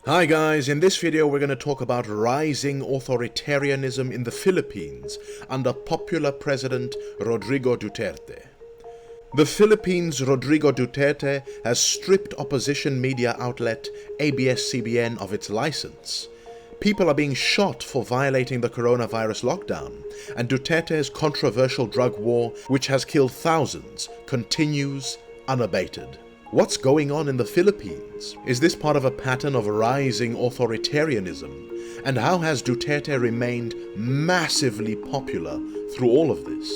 Hi guys, in this video we're going to talk about rising authoritarianism in the Philippines under popular President Rodrigo Duterte. The Philippines' Rodrigo Duterte has stripped opposition media outlet ABSCBN of its license. People are being shot for violating the coronavirus lockdown, and Duterte's controversial drug war, which has killed thousands, continues unabated. What's going on in the Philippines? Is this part of a pattern of rising authoritarianism? And how has Duterte remained massively popular through all of this?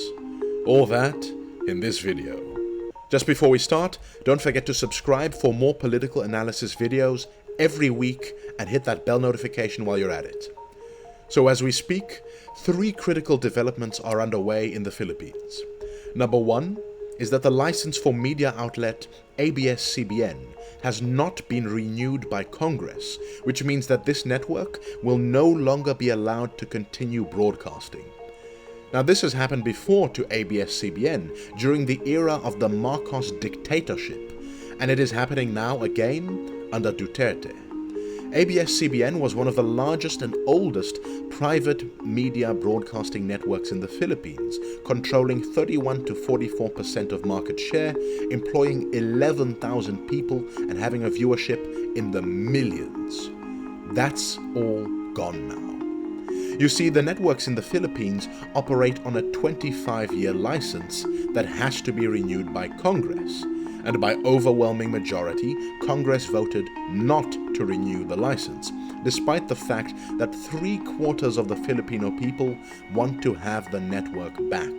All that in this video. Just before we start, don't forget to subscribe for more political analysis videos every week and hit that bell notification while you're at it. So as we speak, 3 critical developments are underway in the Philippines. Number 1 is that the license for media outlet ABSCBN has not been renewed by Congress, which means that this network will no longer be allowed to continue broadcasting. Now, this has happened before to ABS-CBN during the era of the Marcos dictatorship, and it is happening now again under Duterte. ABS-CBN was one of the largest and oldest private media broadcasting networks in the Philippines, controlling 31 to 44% of market share, employing 11,000 people, and having a viewership in the millions. That's all gone now. You see, the networks in the Philippines operate on a 25-year license that has to be renewed by Congress, and by overwhelming majority, Congress voted not to renew the license, despite the fact that 3/4 of the Filipino people want to have the network back.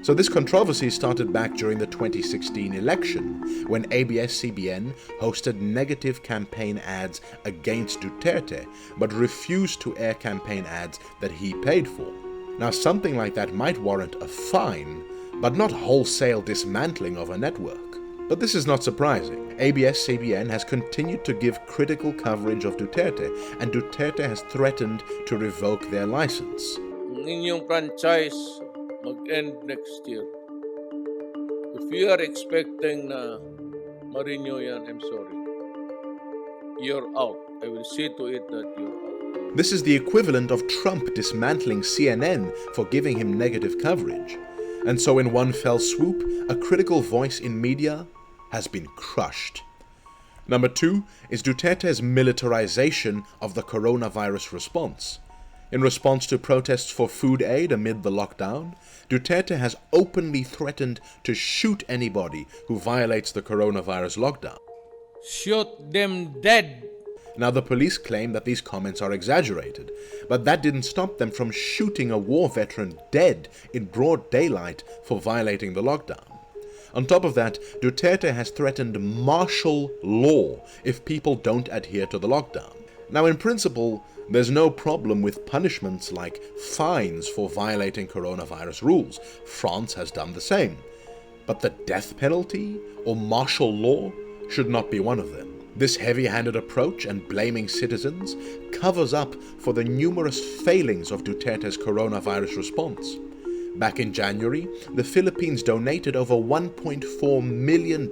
So this controversy started back during the 2016 election, when ABS-CBN hosted negative campaign ads against Duterte, but refused to air campaign ads that he paid for. Now, something like that might warrant a fine, but not wholesale dismantling of a network. But this is not surprising. ABS-CBN has continued to give critical coverage of Duterte, and Duterte has threatened to revoke their license. Ang inyong franchise mag-end next year. If you are expecting na ma-renew yan, I'm sorry. You're out. I will see to it that you're out. This is the equivalent of Trump dismantling CNN for giving him negative coverage. And so in one fell swoop, a critical voice in media has been crushed. Number 2 is Duterte's militarization of the coronavirus response. In response to protests for food aid amid the lockdown, Duterte has openly threatened to shoot anybody who violates the coronavirus lockdown. Shoot them dead. Now, the police claim that these comments are exaggerated, but that didn't stop them from shooting a war veteran dead in broad daylight for violating the lockdown. On top of that, Duterte has threatened martial law if people don't adhere to the lockdown. Now, in principle, there's no problem with punishments like fines for violating coronavirus rules. France has done the same. But the death penalty or martial law should not be one of them. This heavy-handed approach and blaming citizens covers up for the numerous failings of Duterte's coronavirus response. Back in January, the Philippines donated over $1.4 million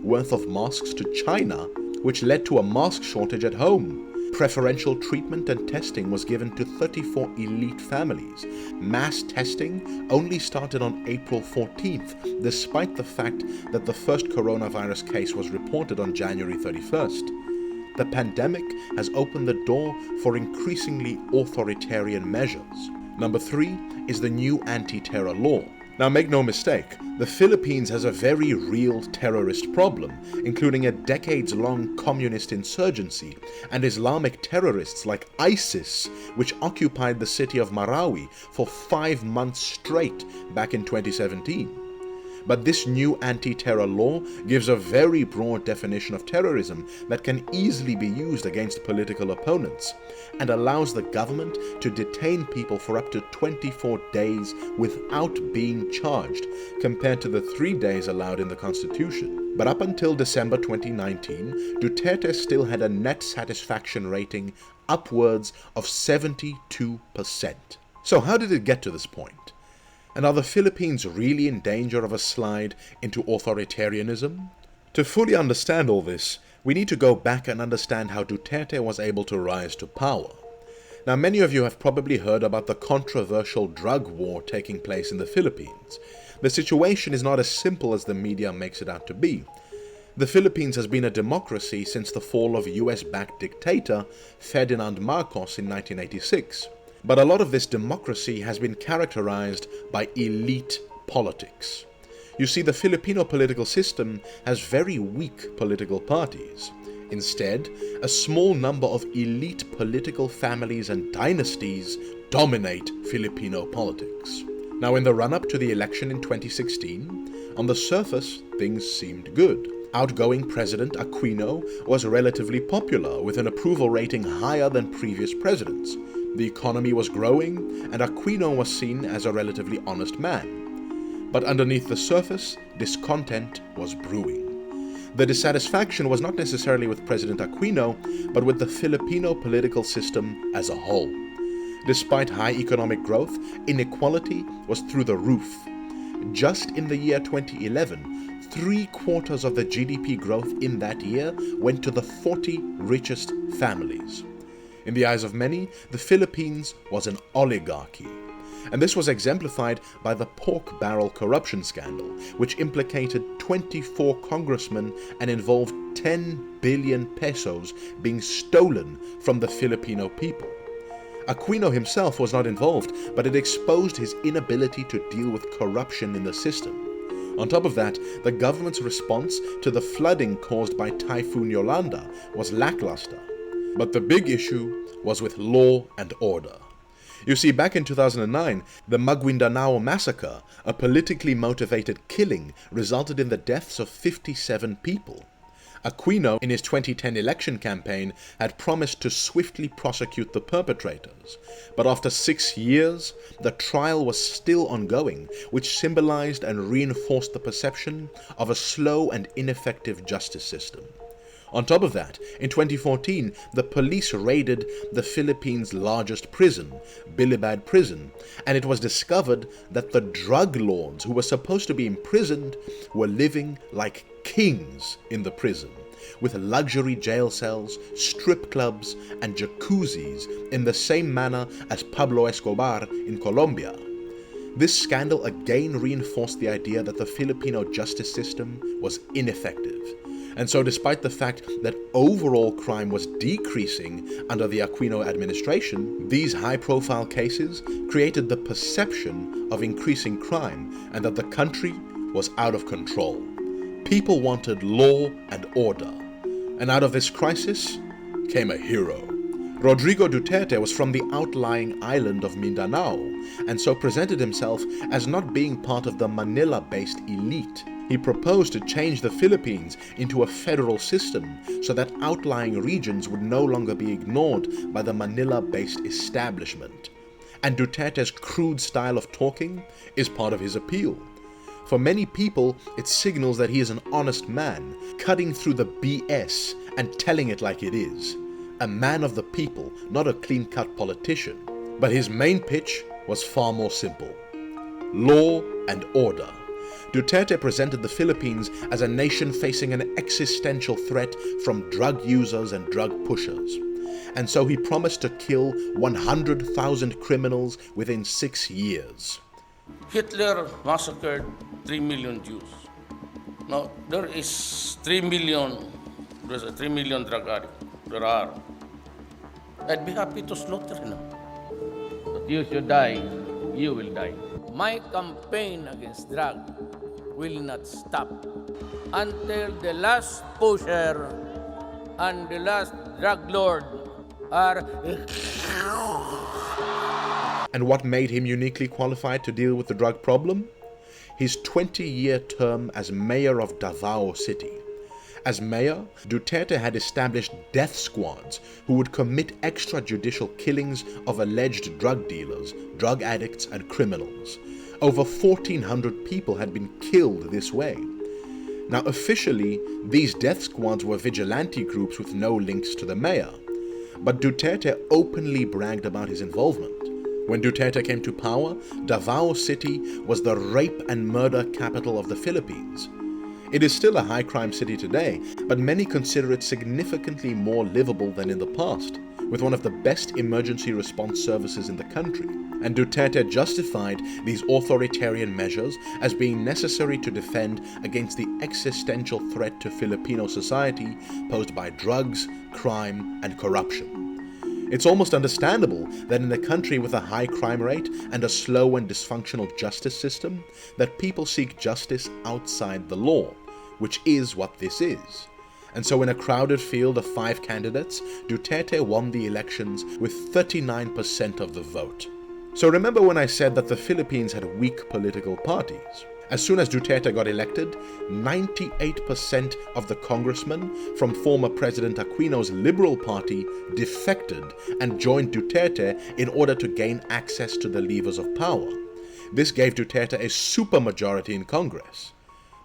worth of masks to China, which led to a mask shortage at home. Preferential treatment and testing was given to 34 elite families. Mass testing only started on April 14th, despite the fact that the first coronavirus case was reported on January 31st. The pandemic has opened the door for increasingly authoritarian measures. Number 3 is the new anti-terror law. Now, make no mistake, the Philippines has a very real terrorist problem, including a decades-long communist insurgency and Islamic terrorists like ISIS, which occupied the city of Marawi for 5 months straight back in 2017. But this new anti-terror law gives a very broad definition of terrorism that can easily be used against political opponents, and allows the government to detain people for up to 24 days without being charged, compared to the 3 days allowed in the Constitution. But up until December 2019, Duterte still had a net satisfaction rating upwards of 72%. So how did it get to this point? And are the Philippines really in danger of a slide into authoritarianism? To fully understand all this, we need to go back and understand how Duterte was able to rise to power. Now, many of you have probably heard about the controversial drug war taking place in the Philippines. The situation is not as simple as the media makes it out to be. The Philippines has been a democracy since the fall of US-backed dictator Ferdinand Marcos in 1986. But a lot of this democracy has been characterized by elite politics. You see, the Filipino political system has very weak political parties. Instead, a small number of elite political families and dynasties dominate Filipino politics. Now, in the run-up to the election in 2016, on the surface, things seemed good. Outgoing President Aquino was relatively popular, with an approval rating higher than previous presidents. The economy was growing, and Aquino was seen as a relatively honest man. But underneath the surface, discontent was brewing. The dissatisfaction was not necessarily with President Aquino, but with the Filipino political system as a whole. Despite high economic growth, inequality was through the roof. Just in the year 2011, 3/4 of the GDP growth in that year went to the 40 richest families. In the eyes of many, the Philippines was an oligarchy. And this was exemplified by the pork barrel corruption scandal, which implicated 24 congressmen and involved 10 billion pesos being stolen from the Filipino people. Aquino himself was not involved, but it exposed his inability to deal with corruption in the system. On top of that, the government's response to the flooding caused by Typhoon Yolanda was lackluster. But the big issue was with law and order. You see, back in 2009, the Maguindanao massacre, a politically motivated killing, resulted in the deaths of 57 people. Aquino, in his 2010 election campaign, had promised to swiftly prosecute the perpetrators. But after 6 years, the trial was still ongoing, which symbolized and reinforced the perception of a slow and ineffective justice system. On top of that, in 2014, the police raided the Philippines' largest prison, Bilibid Prison, and it was discovered that the drug lords who were supposed to be imprisoned were living like kings in the prison, with luxury jail cells, strip clubs, and jacuzzis in the same manner as Pablo Escobar in Colombia. This scandal again reinforced the idea that the Filipino justice system was ineffective. And so despite the fact that overall crime was decreasing under the Aquino administration, these high-profile cases created the perception of increasing crime and that the country was out of control. People wanted law and order. And out of this crisis came a hero. Rodrigo Duterte was from the outlying island of Mindanao, and so presented himself as not being part of the Manila-based elite. He proposed to change the Philippines into a federal system so that outlying regions would no longer be ignored by the Manila-based establishment. And Duterte's crude style of talking is part of his appeal. For many people, it signals that he is an honest man, cutting through the BS and telling it like it is. A man of the people, not a clean-cut politician. But his main pitch was far more simple. Law and order. Duterte presented the Philippines as a nation facing an existential threat from drug users and drug pushers. And so he promised to kill 100,000 criminals within 6 years. Hitler massacred 3 million Jews. Now, there's a 3 million drug addicts. There are. I'd be happy to slaughter them. But you should die, you will die. My campaign against drug will not stop until the last pusher and the last drug lord are... And what made him uniquely qualified to deal with the drug problem? His 20-year term as mayor of Davao City. As mayor, Duterte had established death squads who would commit extrajudicial killings of alleged drug dealers, drug addicts, and criminals. Over 1,400 people had been killed this way. Now, officially, these death squads were vigilante groups with no links to the mayor. But Duterte openly bragged about his involvement. When Duterte came to power, Davao City was the rape and murder capital of the Philippines. It is still a high-crime city today, but many consider it significantly more livable than in the past, with one of the best emergency response services in the country. And Duterte justified these authoritarian measures as being necessary to defend against the existential threat to Filipino society posed by drugs, crime, and corruption. It's almost understandable that in a country with a high crime rate and a slow and dysfunctional justice system, that people seek justice outside the law, which is what this is. And so in a crowded field of 5 candidates, Duterte won the elections with 39% of the vote. So remember when I said that the Philippines had weak political parties? As soon as Duterte got elected, 98% of the congressmen from former President Aquino's Liberal Party defected and joined Duterte in order to gain access to the levers of power. This gave Duterte a supermajority in Congress.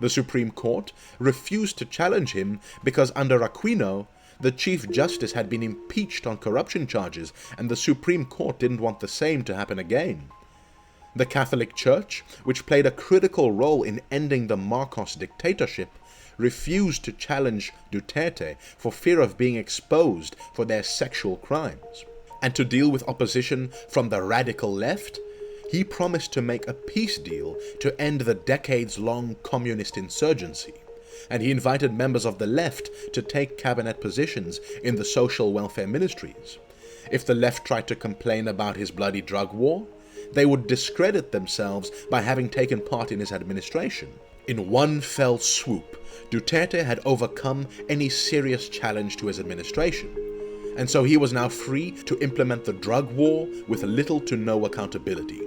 The Supreme Court refused to challenge him because under Aquino, the Chief Justice had been impeached on corruption charges, and the Supreme Court didn't want the same to happen again. The Catholic Church, which played a critical role in ending the Marcos dictatorship, refused to challenge Duterte for fear of being exposed for their sexual crimes. And to deal with opposition from the radical left, he promised to make a peace deal to end the decades-long communist insurgency. And he invited members of the left to take cabinet positions in the social welfare ministries. If the left tried to complain about his bloody drug war, they would discredit themselves by having taken part in his administration. In one fell swoop, Duterte had overcome any serious challenge to his administration, and so he was now free to implement the drug war with little to no accountability.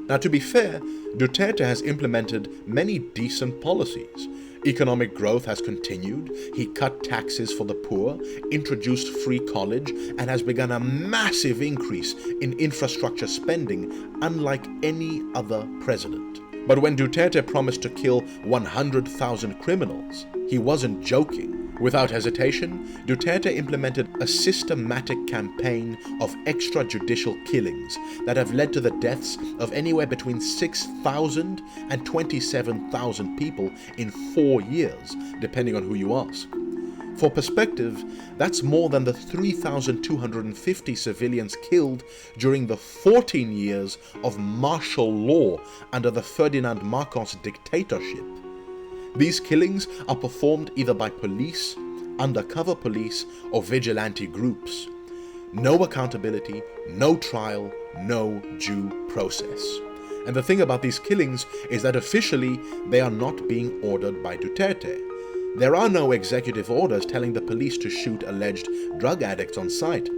Now, to be fair, Duterte has implemented many decent policies. Economic growth has continued, he cut taxes for the poor, introduced free college, and has begun a massive increase in infrastructure spending, unlike any other president. But when Duterte promised to kill 100,000 criminals, he wasn't joking. Without hesitation, Duterte implemented a systematic campaign of extrajudicial killings that have led to the deaths of anywhere between 6,000 and 27,000 people in 4 years, depending on who you ask. For perspective, that's more than the 3,250 civilians killed during the 14 years of martial law under the Ferdinand Marcos dictatorship. These killings are performed either by police, undercover police, or vigilante groups. No accountability, no trial, no due process. And the thing about these killings is that officially they are not being ordered by Duterte. There are no executive orders telling the police to shoot alleged drug addicts on sight.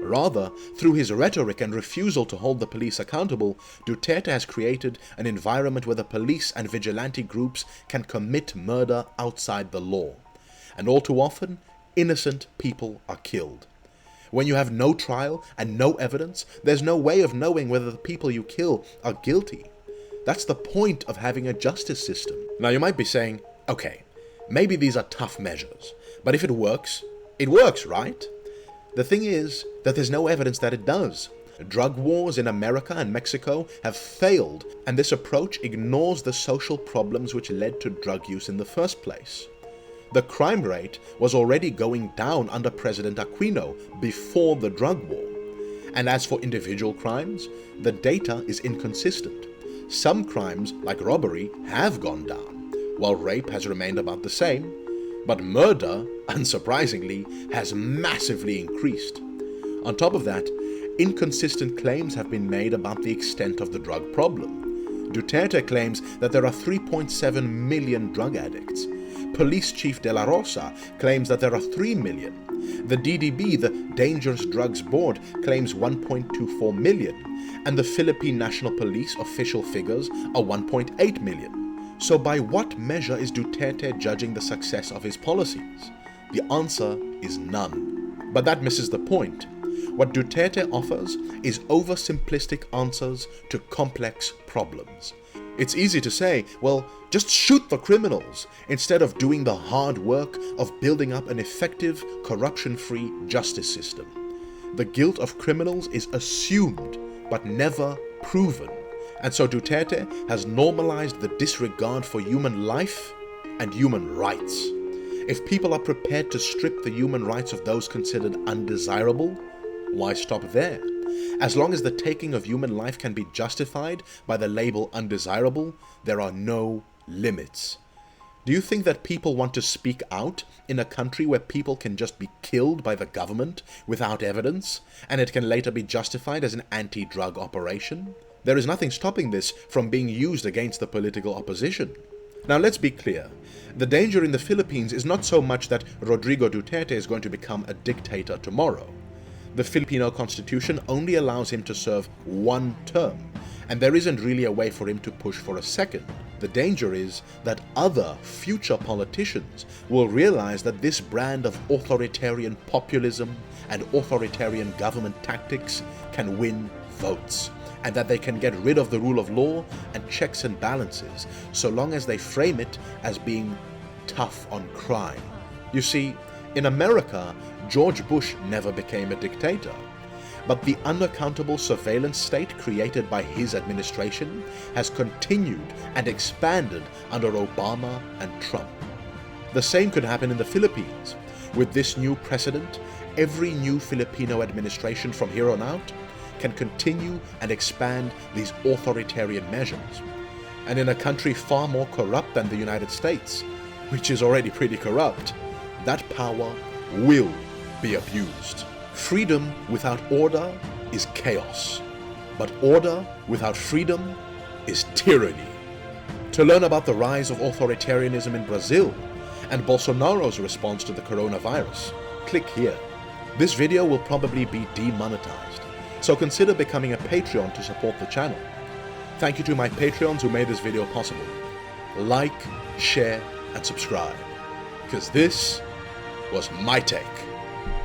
Rather, through his rhetoric and refusal to hold the police accountable, Duterte has created an environment where the police and vigilante groups can commit murder outside the law. And all too often, innocent people are killed. When you have no trial and no evidence, there's no way of knowing whether the people you kill are guilty. That's the point of having a justice system. Now you might be saying, okay, maybe these are tough measures, but if it works, right? The thing is that there's no evidence that it does. Drug wars in America and Mexico have failed, and this approach ignores the social problems which led to drug use in the first place. The crime rate was already going down under President Aquino before the drug war. And as for individual crimes, the data is inconsistent. Some crimes, like robbery, have gone down, while rape has remained about the same. But murder, unsurprisingly, has massively increased. On top of that, inconsistent claims have been made about the extent of the drug problem. Duterte claims that there are 3.7 million drug addicts. Police Chief De La Rosa claims that there are 3 million. The DDB, the Dangerous Drugs Board, claims 1.24 million. And the Philippine National Police official figures are 1.8 million. So by what measure is Duterte judging the success of his policies? The answer is none. But that misses the point. What Duterte offers is oversimplistic answers to complex problems. It's easy to say, well, just shoot the criminals, instead of doing the hard work of building up an effective, corruption-free justice system. The guilt of criminals is assumed, but never proven. And so Duterte has normalized the disregard for human life and human rights. If people are prepared to strip the human rights of those considered undesirable, why stop there? As long as the taking of human life can be justified by the label undesirable, there are no limits. Do you think that people want to speak out in a country where people can just be killed by the government without evidence, and it can later be justified as an anti-drug operation? There is nothing stopping this from being used against the political opposition. Now let's be clear. The danger in the Philippines is not so much that Rodrigo Duterte is going to become a dictator tomorrow. The Filipino constitution only allows him to serve one term, and there isn't really a way for him to push for a second. The danger is that other future politicians will realize that this brand of authoritarian populism and authoritarian government tactics can win votes, and that they can get rid of the rule of law and checks and balances so long as they frame it as being tough on crime. You see, in America, George Bush never became a dictator, but the unaccountable surveillance state created by his administration has continued and expanded under Obama and Trump. The same could happen in the Philippines. With this new precedent, every new Filipino administration from here on out can continue and expand these authoritarian measures. And in a country far more corrupt than the United States, which is already pretty corrupt, that power will be abused. Freedom without order is chaos, but order without freedom is tyranny. To learn about the rise of authoritarianism in Brazil and Bolsonaro's response to the coronavirus, click here. This video will probably be demonetized, so consider becoming a Patreon to support the channel. Thank you to my Patreons who made this video possible. Like, share, and subscribe, because this was my take.